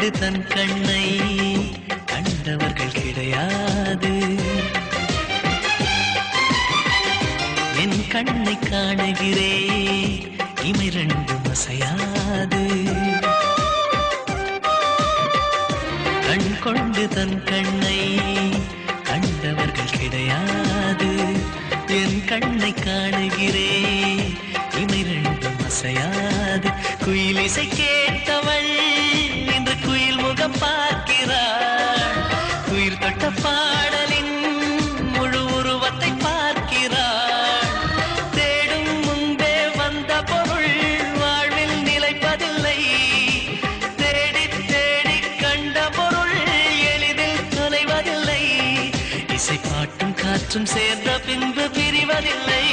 கொண்டு தன் கண்ணை கண்டவர்கள் கிடையாது. என் கண்ணை காணுகிறே இமை ரெண்டும் அசையாது. கண் கொண்டு தன் கண்ணை கண்டவர்கள் கிடையாது. என் கண்ணை காணுகிறே இமை ரெண்டும் அசையாது. குயில் இசை கேட்டவள் இன்று குயில் முகம் பார்க்கிறாள். உயிர் தொட்ட பாடலின் முழு உருவத்தை பார்க்கிறாள். தேடும் முன்பே வந்த பொருள் வாழ்வில் நிலைப்பதில்லை. தேடி தேடி கண்ட பொருள் எளிதில் தொலைவதில்லை. இசை பாட்டும் காற்றும் சேர்ந்த பின்பு பிரிவதில்லை.